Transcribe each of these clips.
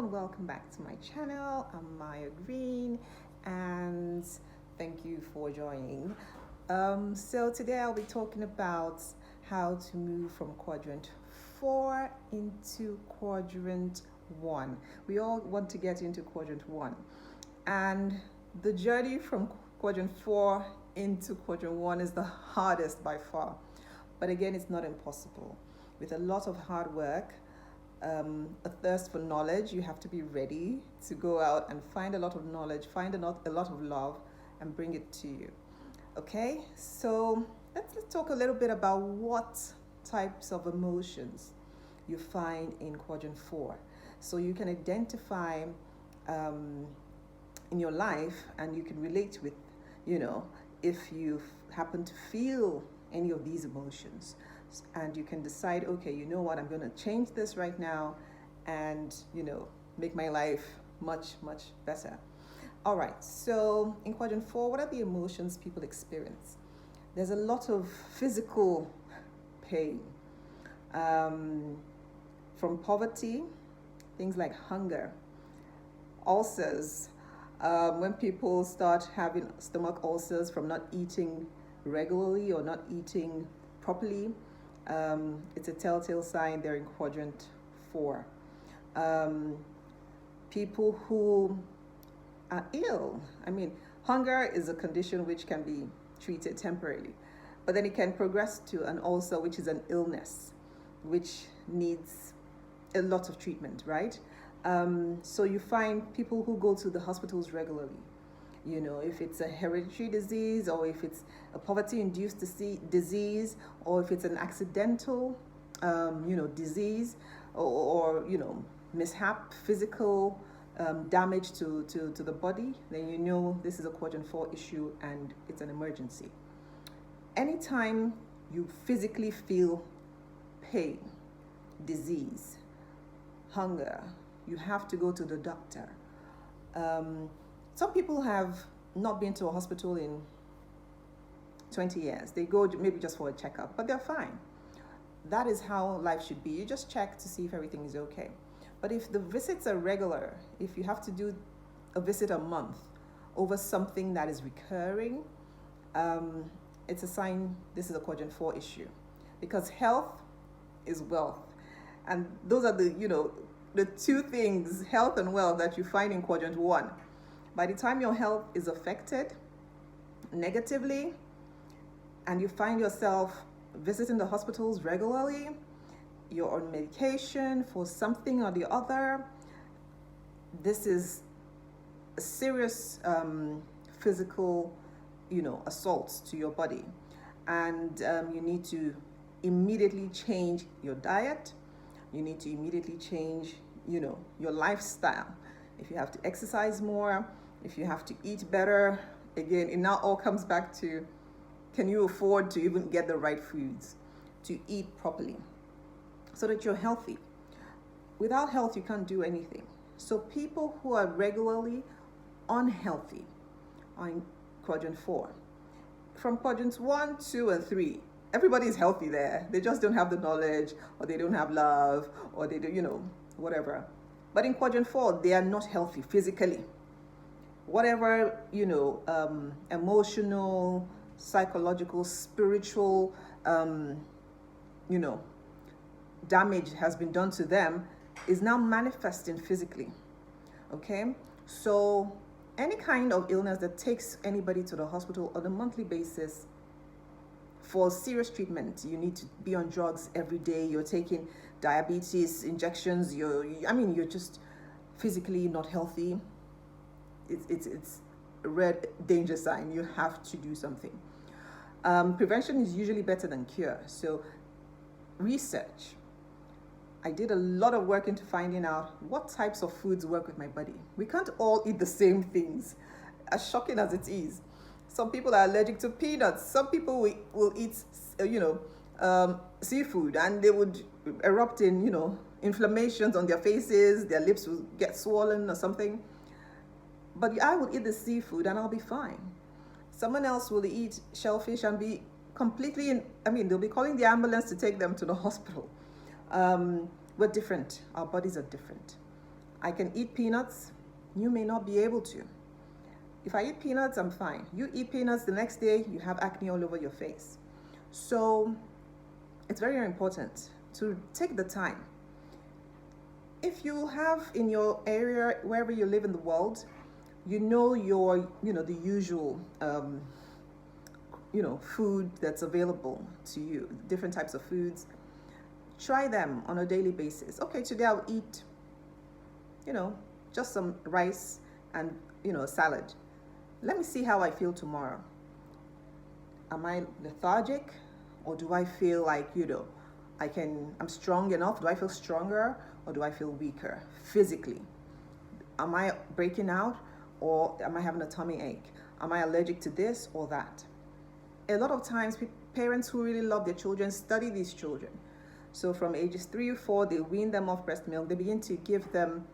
and welcome back to my channel. I'm Maya Green and thank you for joining. So today I'll be talking about how to move from quadrant 4 into quadrant 1. We all want to get into quadrant 1, and the journey from quadrant 4 into quadrant 1 is the hardest by far. But again, it's not impossible. With a lot of hard work, a thirst for knowledge, you have to be ready to go out and find a lot of knowledge, find a lot of love, and bring it to you. Okay, so let's talk a little bit about what types of emotions you find in quadrant 4, so you can identify in your life and you can relate with, if you happen to feel any of these emotions, and you can decide, okay, you know what, I'm going to change this right now and make my life much better. All right, so in quadrant 4, what are the emotions people experience? There's a lot of physical pain, from poverty, things like hunger, ulcers, when people start having stomach ulcers from not eating regularly or not eating properly, it's a telltale sign they're in quadrant 4. People who are ill, hunger is a condition which can be treated temporarily, but then it can progress to an ulcer, which is an illness which needs a lot of treatment, right? So you find people who go to the hospitals regularly. If it's a hereditary disease, or if it's a poverty-induced disease, or if it's an accidental, disease, or mishap, physical damage to the body, then this is a quadrant 4 issue and it's an emergency. Anytime you physically feel pain, disease, hunger, you have to go to the doctor. Some people have not been to a hospital in 20 years. They go maybe just for a checkup, but they're fine. That is how life should be. You just check to see if everything is okay. But if the visits are regular, if you have to do a visit a month over something that is recurring, it's a sign this is a quadrant 4 issue, because health is wealth. And those are the two things, health and wealth, that you find in quadrant 1. By the time your health is affected negatively and you find yourself visiting the hospitals regularly, you're on medication for something or the other, this is a serious physical, assault to your body. And you need to immediately change your diet. You need to immediately change, your lifestyle. If you have to exercise more, if you have to eat better, again, it now all comes back to, can you afford to even get the right foods to eat properly so that you're healthy? Without health, you can't do anything. So people who are regularly unhealthy are in quadrant 4. From quadrants 1, 2, and 3, everybody is healthy there. They just don't have the knowledge, or they don't have love, or they do, whatever. But in quadrant 4, they are not healthy physically. Whatever, emotional, psychological, spiritual, damage has been done to them is now manifesting physically. Okay? So any kind of illness that takes anybody to the hospital on a monthly basis for serious treatment, you need to be on drugs every day, you're taking diabetes injections, you're just physically not healthy. It's a red danger sign. You have to do something. Prevention is usually better than cure. So research. I did a lot of work into finding out what types of foods work with my body. We can't all eat the same things, as shocking as it is. Some people are allergic to peanuts. Some people will eat, seafood, and they would erupt in, inflammations on their faces. Their lips will get swollen or something. But I will eat the seafood and I'll be fine. Someone else will eat shellfish and be completely they'll be calling the ambulance to take them to the hospital. We're different. Our bodies are different. I can eat peanuts. You may not be able to. If I eat peanuts, I'm fine. You eat peanuts, the next day you have acne all over your face. So it's very, very important to take the time. If you have in your area, wherever you live in the world, you know the usual, food that's available to you, different types of foods. Try them on a daily basis. Okay, today I'll eat, just some rice and, a salad. Let me see how I feel tomorrow. Am I lethargic, or do I feel like, I'm strong enough? Do I feel stronger, or do I feel weaker physically? Am I breaking out, or am I having a tummy ache? Am I allergic to this or that? A lot of times, parents who really love their children study these children. So from ages 3 or 4, they wean them off breast milk. They begin to give them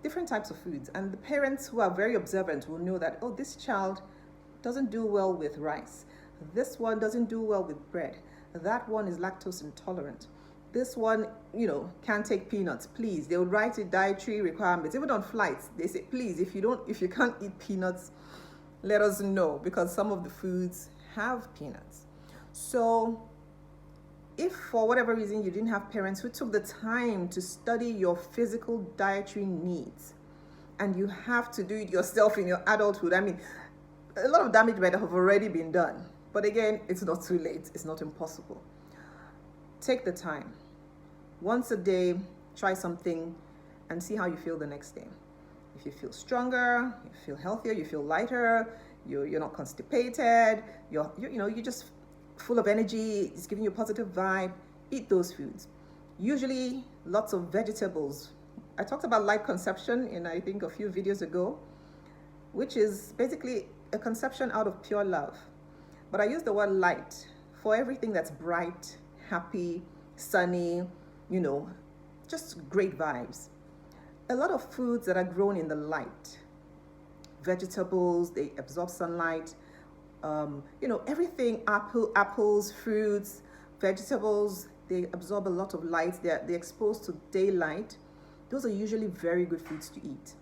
different types of foods. And the parents who are very observant will know that, oh, this child doesn't do well with rice. This one doesn't do well with bread. That one is lactose intolerant. This one, can't take peanuts. Please, they'll write it dietary requirements. Even on flights, they say, please, if you can't eat peanuts, let us know, because some of the foods have peanuts. So if for whatever reason you didn't have parents who took the time to study your physical dietary needs, and you have to do it yourself in your adulthood, a lot of damage might have already been done. But again, it's not too late. It's not impossible. Take the time. Once a day, try something and see how you feel the next day. If you feel stronger, you feel healthier, you feel lighter, you're not constipated, you're just full of energy, it's giving you a positive vibe, eat those foods. Usually lots of vegetables. I talked about light conception in, I think, a few videos ago, which is basically a conception out of pure love. But I use the word light for everything that's bright, happy, sunny, just great vibes. A lot of foods that are grown in the light, vegetables, they absorb sunlight. Everything, apples, fruits, vegetables, they absorb a lot of light. They're exposed to daylight. Those are usually very good foods to eat.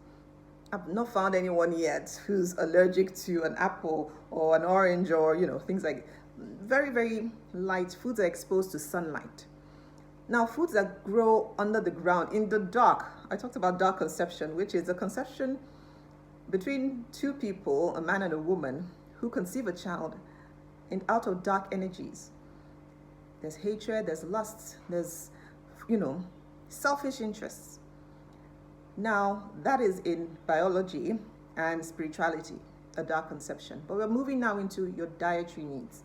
I've not found anyone yet who's allergic to an apple or an orange or, things like very, very light. Foods are exposed to sunlight. Now, foods that grow under the ground in the dark. I talked about dark conception, which is a conception between two people, a man and a woman, who conceive a child out of dark energies. There's hatred, there's lust, there's, selfish interests. Now, that is in biology and spirituality, a dark conception. But we're moving now into your dietary needs.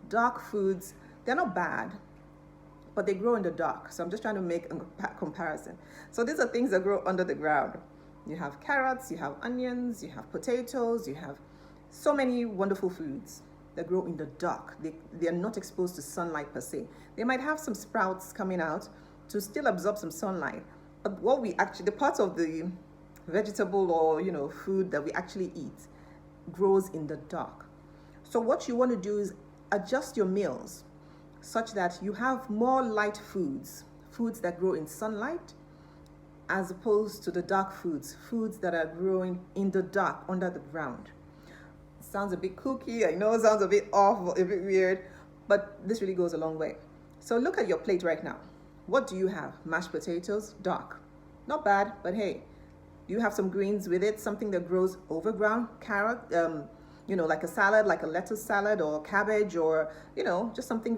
Dark foods, they're not bad, but they grow in the dark. So I'm just trying to make a comparison. So these are things that grow under the ground. You have carrots, you have onions, you have potatoes, you have so many wonderful foods that grow in the dark. They are not exposed to sunlight per se. They might have some sprouts coming out to still absorb some sunlight. But the parts of the vegetable or, food that we actually eat grows in the dark. So what you want to do is adjust your meals such that you have more light foods that grow in sunlight, as opposed to the dark foods that are growing in the dark under the ground. Sounds a bit kooky, I know it sounds a bit off, a bit weird, but this really goes a long way. So look at your plate right now. What do you have? Mashed potatoes, dark. Not bad, but hey, do you have some greens with it? Something that grows overground, carrot, like a salad, like a lettuce salad or cabbage or, just something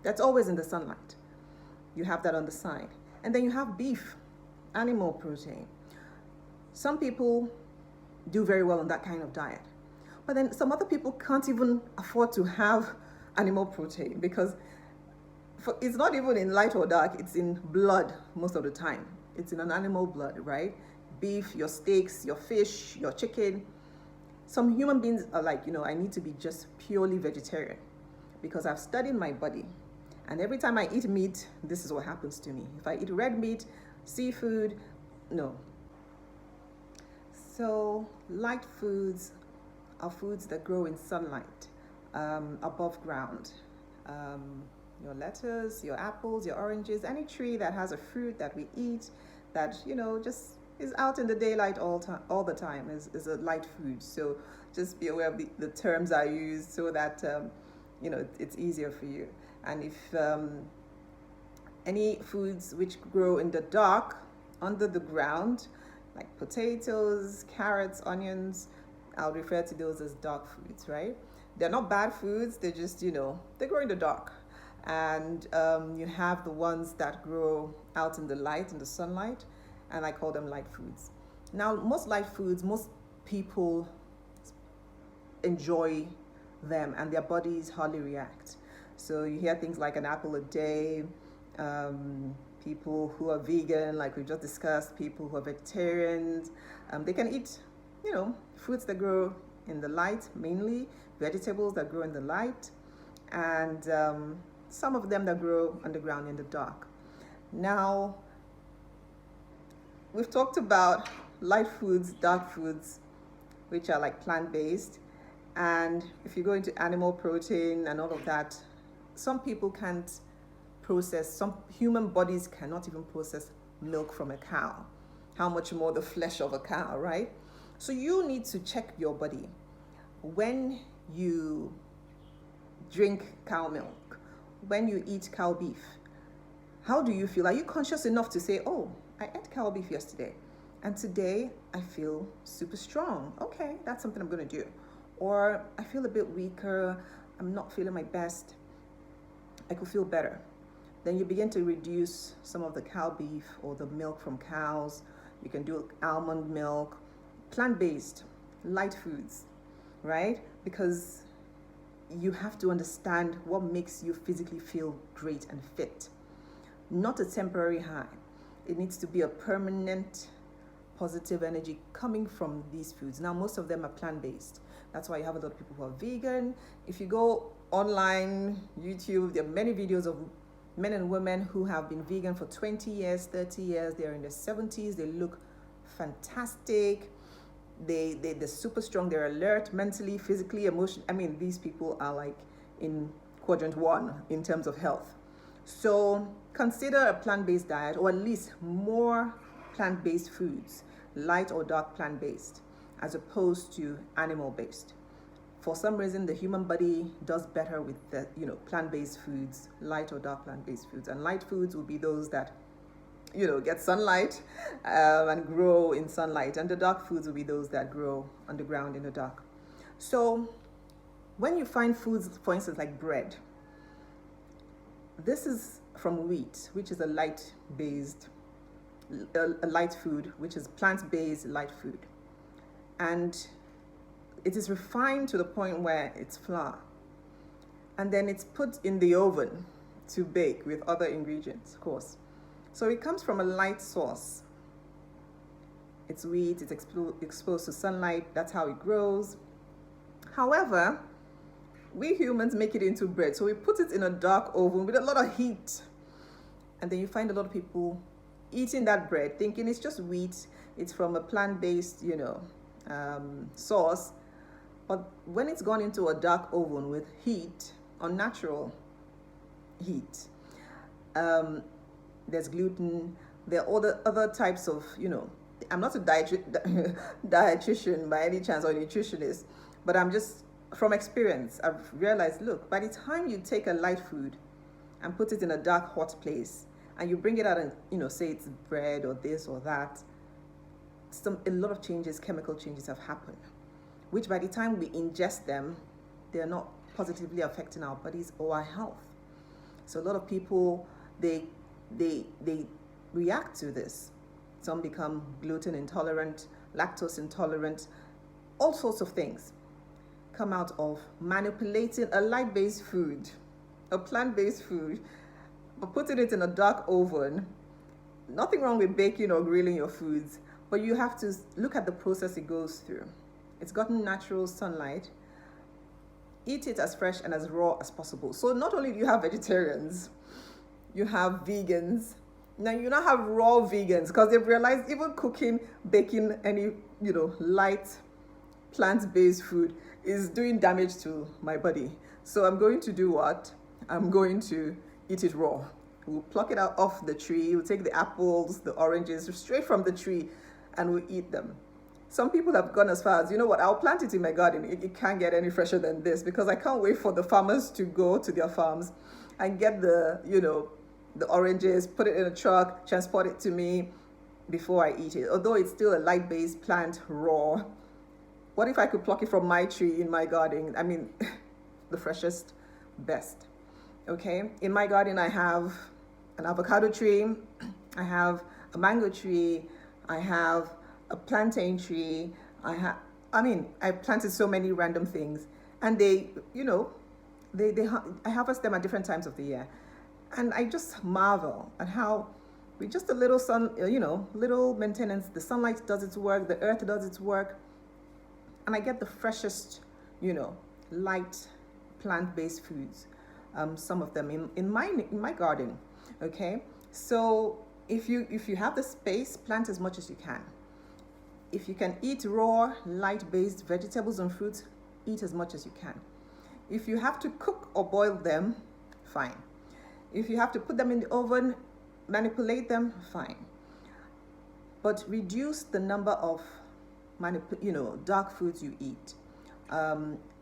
that's always in the sunlight. You have that on the side. And then you have beef, animal protein. Some people do very well on that kind of diet. But then some other people can't even afford to have animal protein because it's not even in light or dark, it's in blood most of the time. It's in an animal blood, right? Beef, your steaks, your fish, your chicken. Some human beings are like, I need to be just purely vegetarian because I've studied my body. And every time I eat meat, this is what happens to me. If I eat red meat, seafood, no. So light foods are foods that grow in sunlight, above ground. Your lettuce, your apples, your oranges, any tree that has a fruit that we eat, that, just is out in the daylight all the time, is a light food. So just be aware of the terms I use so that, it's easier for you. And if any foods which grow in the dark, under the ground, like potatoes, carrots, onions, I'll refer to those as dark foods, right? They're not bad foods, they're just, they grow in the dark. And you have the ones that grow out in the light, in the sunlight, and I call them light foods. Now, most light foods, most people enjoy them and their bodies hardly react. So you hear things like an apple a day, people who are vegan, like we just discussed, people who are vegetarians, they can eat, fruits that grow in the light, mainly vegetables that grow in the light, and some of them that grow underground in the dark. Now, we've talked about light foods, dark foods, which are like plant-based. And if you go into animal protein and all of that, some people can't process, some human bodies cannot even process milk from a cow. How much more the flesh of a cow, right? So you need to check your body. When you drink cow milk, when you eat cow beef, how do you feel? Are you conscious enough to say, oh, I ate cow beef yesterday, and today I feel super strong. Okay, that's something I'm going to do. Or I feel a bit weaker, I'm not feeling my best, I could feel better. Then you begin to reduce some of the cow beef or the milk from cows. You can do almond milk, plant-based, light foods, right? Because you have to understand what makes you physically feel great and fit. Not a temporary high. It needs to be a permanent positive energy coming from these foods. Now, most of them are plant-based. That's why you have a lot of people who are vegan. If you go online, YouTube, there are many videos of men and women who have been vegan for 20 years, 30 years. They're in their 70s. They look fantastic. They're super strong. They're alert mentally, physically, emotionally. I mean, these people are like in quadrant 1 in terms of health. So consider a plant-based diet, or at least more plant-based foods, light or dark plant-based, as opposed to animal-based. For some reason, the human body does better with the plant-based foods, light or dark plant-based foods. And light foods will be those that get sunlight and grow in sunlight, and the dark foods will be those that grow underground in the dark. So when you find foods, for instance, like bread, this is from wheat, which is a light food, which is plant-based light food. And it is refined to the point where it's flour. And then it's put in the oven to bake with other ingredients, of course. So it comes from a light source. It's wheat, it's exposed to sunlight, that's how it grows. However, we humans make it into bread. So we put it in a dark oven with a lot of heat. And then you find a lot of people eating that bread, thinking it's just wheat, it's from a plant-based, source. But when it's gone into a dark oven with heat, unnatural heat, there's gluten, there are all the other types of, I'm not a dietitian by any chance or a nutritionist, but I'm just, from experience, I've realized, look, by the time you take a light food and put it in a dark, hot place, and you bring it out and, say it's bread or this or that, a lot of changes, chemical changes have happened, which by the time we ingest them, they're not positively affecting our bodies or our health. So a lot of people, they react to this. Some become gluten intolerant, lactose intolerant, all sorts of things come out of manipulating a light-based food, a plant-based food, but putting it in a dark oven. Nothing wrong with baking or grilling your foods, but you have to look at the process it goes through. It's gotten natural sunlight. Eat it as fresh and as raw as possible. So not only do you have vegetarians, you have vegans. Now you now have raw vegans, because they've realized even cooking, baking any, light plant-based food is doing damage to my body. So I'm going to do what? I'm going to eat it raw. We'll pluck it out off the tree. We'll take the apples, the oranges, straight from the tree, and we'll eat them. Some people have gone as far as, you know what, I'll plant it in my garden. It can't get any fresher than this, because I can't wait for the farmers to go to their farms and get the oranges, put it in a truck, transport it to me before I eat it. Although it's still a light-based plant raw. What if I could pluck it from my tree in my garden? I mean, the freshest, best. Okay, in my garden I have an avocado tree, I have a mango tree, I have a plantain tree, I planted so many random things, and I harvest them at different times of the year. And I just marvel at how, with just a little little maintenance, the sunlight does its work, the earth does its work, and I get the freshest, light plant-based foods. Some of them in my garden. Okay, so if you have the space, plant as much as you can. If you can eat raw, light-based vegetables and fruits, eat as much as you can. If you have to cook or boil them, fine. If you have to put them in the oven, manipulate them, fine. But reduce the number of dark foods you eat,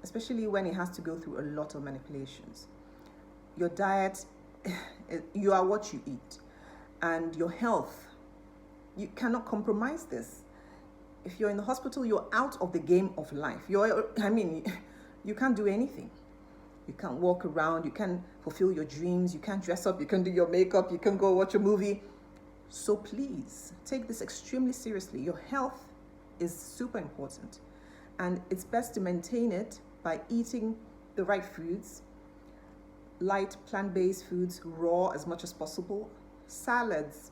especially when it has to go through a lot of manipulations. Your diet, you are what you eat, and your health, you cannot compromise this. If you're in the hospital, you're out of the game of life. You can't do anything. You can't walk around, you can't fulfill your dreams, you can't dress up, you can't do your makeup, you can't go watch a movie. So please, take this extremely seriously. Your health is super important, and it's best to maintain it by eating the right foods, light plant-based foods, raw as much as possible, salads,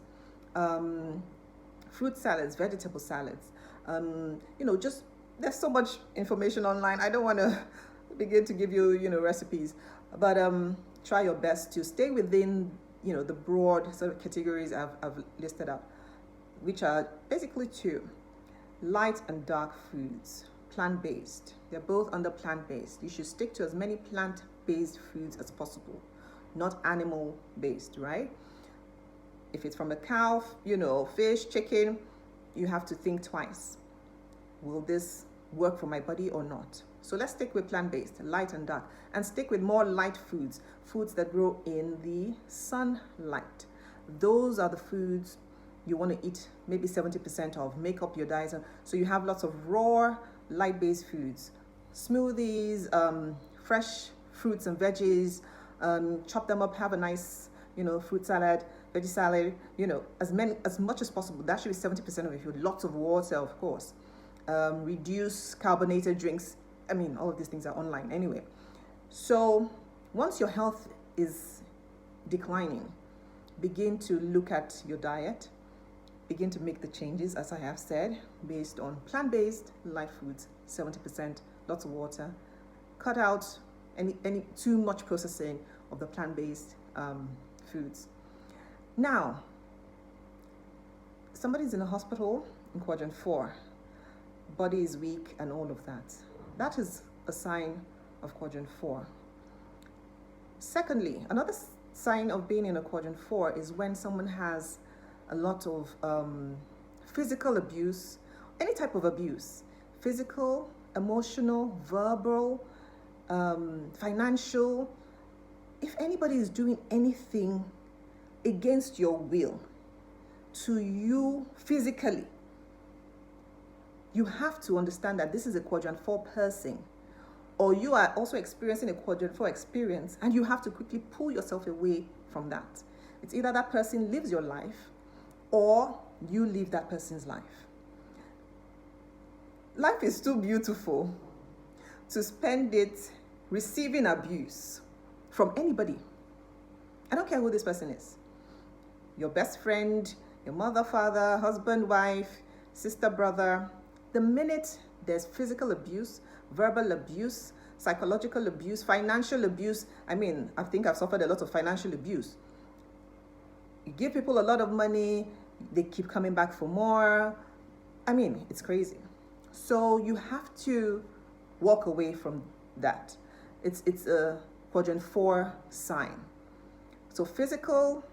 fruit salads, vegetable salads. There's so much information online. I don't want to begin to give you, recipes, but try your best to stay within, the broad sort of categories I've listed out, which are basically two: light and dark foods, plant-based. They're both under plant-based. You should stick to as many plant-based foods as possible, not animal-based, right? If it's from a cow, fish, chicken, you have to think twice. Will this work for my body or not? So let's stick with plant-based, light and dark, and stick with more light foods that grow in the sunlight. Those are the foods you want to eat maybe 70% of, make up your diet. So you have lots of raw, light-based foods, smoothies, fresh fruits and veggies, chop them up, have a nice, fruit salad, veggie salad, as much as possible. That should be 70% of it. Lots of water, of course. Reduce carbonated drinks. All of these things are online anyway. So once your health is declining, begin to look at your diet, begin to make the changes, as I have said, based on plant-based, light foods, 70%, lots of water. Cut out any too much processing of the plant-based foods. Now, somebody's in a hospital in Quadrant 4, body is weak and all of that. That is a sign of Quadrant 4. Secondly, another sign of being in a Quadrant 4 is when someone has a lot of physical abuse, any type of abuse, physical, emotional, verbal, financial. If anybody is doing anything against your will to you physically, you have to understand that this is a Quadrant 4 person, or you are also experiencing a Quadrant 4 experience, and you have to quickly pull yourself away from that. It's either that person lives your life or you live that person's life. Life is too beautiful to spend it receiving abuse from anybody. I don't care who this person is. Your best friend, your mother, father, husband, wife, sister, brother. The minute there's physical abuse, verbal abuse, psychological abuse, financial abuse, I think I've suffered a lot of financial abuse. You give people a lot of money, they keep coming back for more. It's crazy. So you have to walk away from that. It's a Quadrant 4 sign. So physical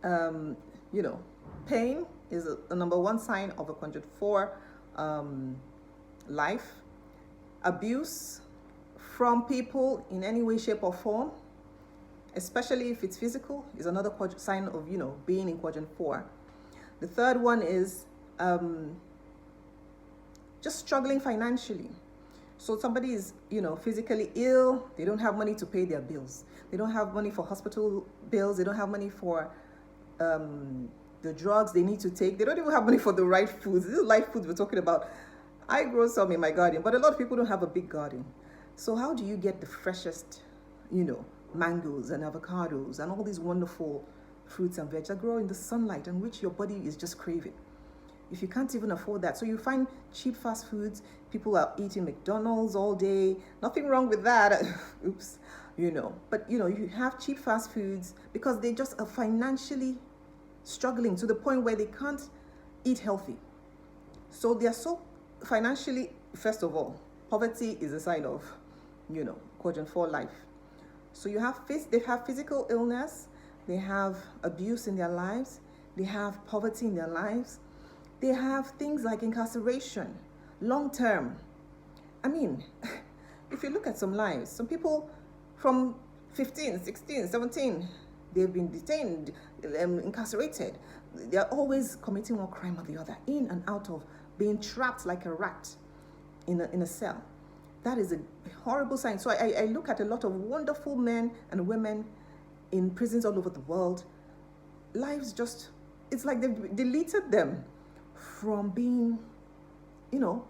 Um, you know, pain is the number one sign of a quadrant 4 life. Abuse from people in any way, shape, or form, especially if it's physical, is another sign of, being in quadrant 4. The third one is just struggling financially. So somebody is, physically ill, they don't have money to pay their bills. They don't have money for hospital bills. They don't have money for the drugs they need to take. They don't even have money for the right foods. This is light foods we're talking about. I grow some in my garden, but a lot of people don't have a big garden. So how do you get the freshest, mangoes and avocados and all these wonderful fruits and veg that grow in the sunlight and which your body is just craving? If you can't even afford that, so you find cheap fast foods. People are eating McDonald's all day. Nothing wrong with that. Oops, But you have cheap fast foods because they just are financially struggling to the point where they can't eat healthy. So they are so financially, first of all, poverty is a sign of, quadrant 4 life. So they have physical illness, they have abuse in their lives, they have poverty in their lives, they have things like incarceration, long term. I mean, if you look at some lives, some people from 15, 16, 17, they've been detained, incarcerated. They're always committing one crime or the other, in and out of being trapped like a rat in a cell. That is a horrible sign. So I look at a lot of wonderful men and women in prisons all over the world. Lives just, it's like they've deleted them from being,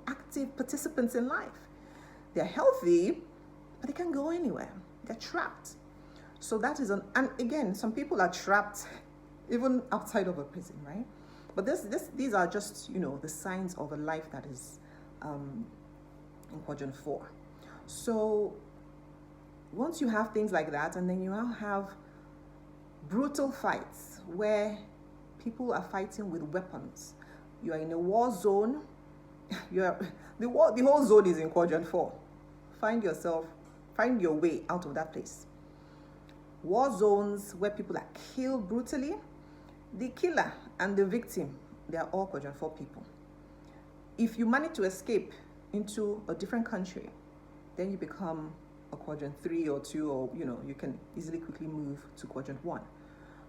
active participants in life. They're healthy, but they can't go anywhere. They're trapped. So that is and again, some people are trapped even outside of a prison, right? But these are just, the signs of a life that is in quadrant 4. So once you have things like that, and then you now have brutal fights where people are fighting with weapons. You are in a war zone. The whole zone is in quadrant 4. Find your way out of that place. War zones where people are killed brutally. The killer and the victim, they are all quadrant 4 people. If you manage to escape into a different country, then you become a quadrant 3 or 2, or you can easily quickly move to quadrant 1.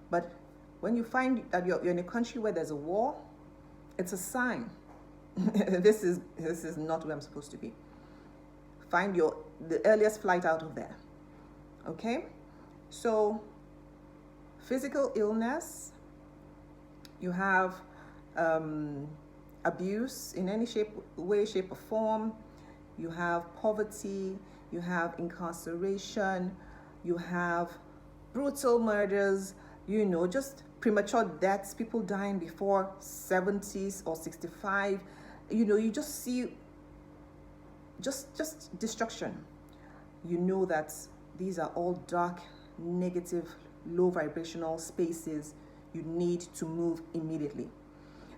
But when you find that you're in a country where there's a war, it's a sign. This is not where I'm supposed to be. Find the earliest flight out of there. Okay? So physical illness, you have abuse in any way, shape, or form. You have poverty. You have incarceration. You have brutal murders. Just premature deaths. People dying before 70s or 65. You just see just destruction. That these are all dark, negative, low vibrational spaces. You need to move immediately.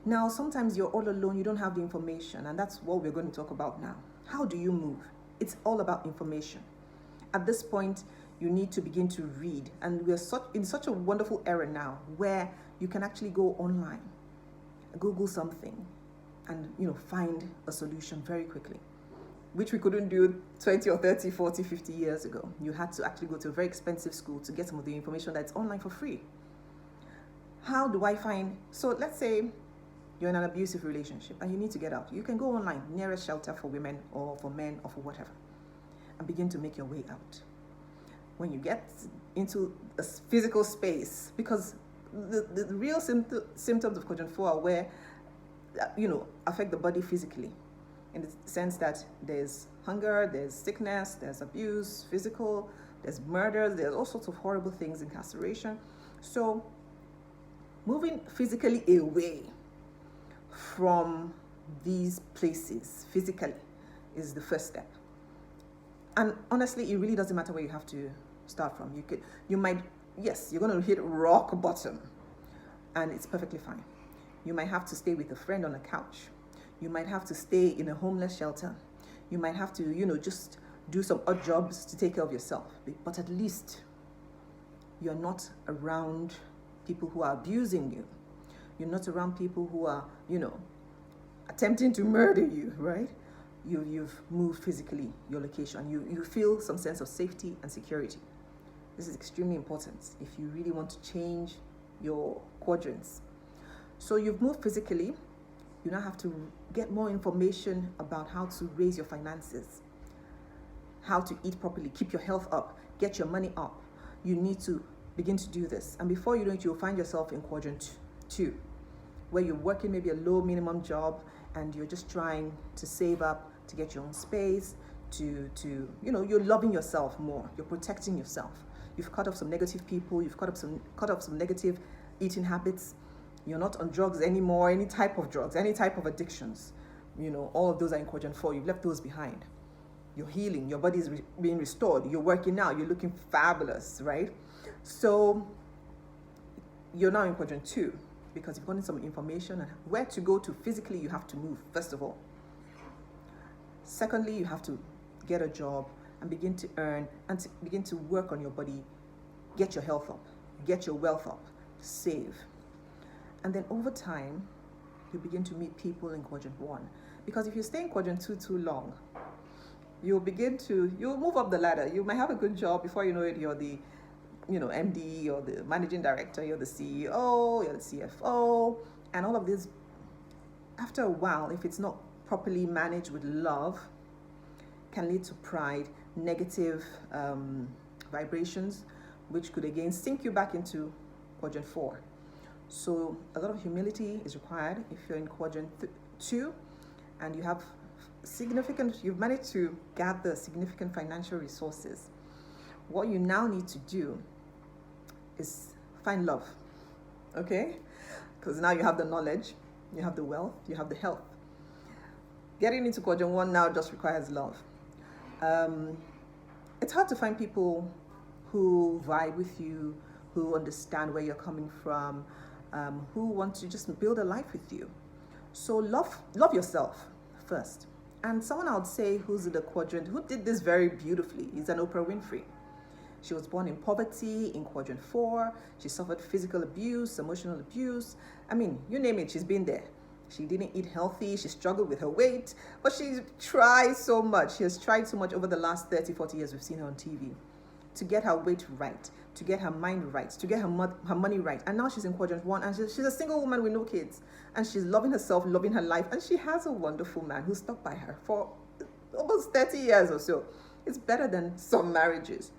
Now, sometimes you're all alone, you don't have the information, and that's what we're going to talk about now. How do you move? It's all about information. At this point, you need to begin to read, and we're in such a wonderful era now where you can actually go online, Google something, and find a solution very quickly, which we couldn't do 20 or 30, 40, 50 years ago. You had to actually go to a very expensive school to get some of the information that's online for free. How do I find? So let's say you're in an abusive relationship and you need to get out. You can go online, nearest shelter for women or for men or for whatever, and begin to make your way out. When you get into a physical space, because the real symptoms of quadrant 4 are where, affect the body physically, in the sense that there's hunger, there's sickness, there's abuse, physical, there's murders, there's all sorts of horrible things, incarceration. So moving physically away from these places physically is the first step. And honestly, it really doesn't matter where you have to start from. You're going to hit rock bottom, and it's perfectly fine. You might have to stay with a friend on a couch. You might have to stay in a homeless shelter. You might have to, just do some odd jobs to take care of yourself. But at least you're not around people who are abusing you. You're not around people who are, attempting to murder you, right? You've moved physically your location. You feel some sense of safety and security. This is extremely important if you really want to change your quadrants. So you've moved physically. You now have to get more information about how to raise your finances, how to eat properly, keep your health up, get your money up. You need to begin to do this. And before you know it, you'll find yourself in quadrant 2, where you're working maybe a low minimum job and you're just trying to save up to get your own space, you're loving yourself more, you're protecting yourself. You've cut off some negative people, you've cut off some negative eating habits. You're not on drugs anymore, any type of drugs, any type of addictions. All of those are in quadrant 4. You've left those behind. You're healing, your body is being restored, you're working out, you're looking fabulous, right? So you're now in quadrant 2 because you've gotten some information on where to go to physically. You have to move, first of all. Secondly, you have to get a job and begin to earn and to begin to work on your body, get your health up, get your wealth up, save. And then over time, you begin to meet people in quadrant 1. Because if you stay in quadrant 2 too long, you'll move up the ladder. You might have a good job. Before you know it, you're the MD, you're the managing director, you're the CEO, you're the CFO, and all of this. After a while, if it's not properly managed with love, can lead to pride, negative vibrations, which could again sink you back into quadrant 4. So a lot of humility is required if you're in quadrant 2 and you've managed to gather significant financial resources. What you now need to do is find love, okay? Because now you have the knowledge, you have the wealth, you have the health. Getting into quadrant 1 now just requires love. It's hard to find people who vibe with you, who understand where you're coming from, who want to just build a life with you. So love yourself first. And someone I would say who's in the quadrant, who did this very beautifully, is an Oprah Winfrey. She was born in poverty in quadrant 4. She suffered physical abuse, emotional abuse. I mean, you name it, she's been there. She didn't eat healthy. She struggled with her weight, but she tried so much. She has tried so much over the last 30, 40 years we've seen her on TV to get her weight right, to get her mind right, to get her money right. And now she's in quadrant 1 and she's a single woman with no kids. And she's loving herself, loving her life. And she has a wonderful man who stuck by her for almost 30 years or so. It's better than some marriages.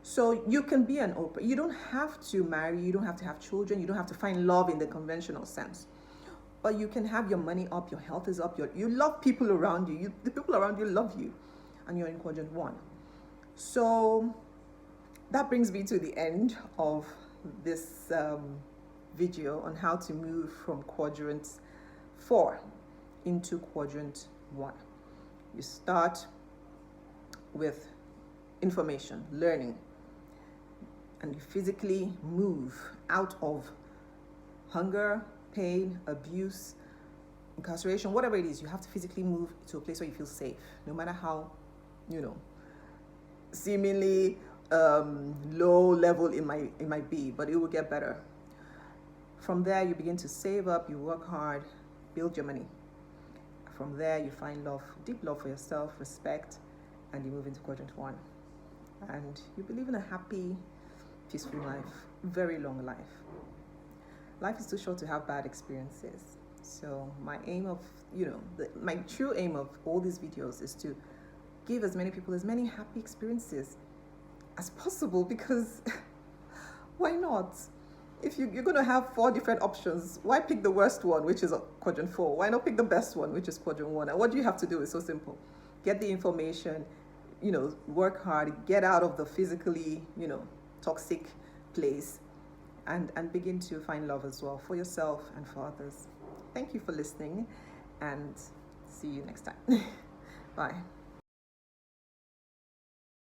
So you can be an Oprah. You don't have to marry. You don't have to have children. You don't have to find love in the conventional sense. But you can have your money up, your health is up, you love people around you. The people around you love you. And you're in quadrant 1. So that brings me to the end of this video on how to move from quadrant 4 into quadrant 1. You start with information, learning, and you physically move out of hunger, pain, abuse, incarceration, whatever it is. You have to physically move to a place where you feel safe, no matter how, seemingly low level it might be, but it will get better. From there, you begin to save up, you work hard, build your money. From there, you find love, deep love for yourself, respect, and you move into quadrant 1. And you believe in a happy, peaceful life, very long life. Life is too short to have bad experiences. So my aim of, my true aim of all these videos is to give as many people as many happy experiences as possible, because why not? If you're going to have 4 different options, why pick the worst one, which is quadrant 4? Why not pick the best one, which is quadrant 1? And what you have to do is so simple. Get the information, work hard, get out of the physically, toxic place, and begin to find love as well for yourself and for others. Thank you for listening, and see you next time. Bye.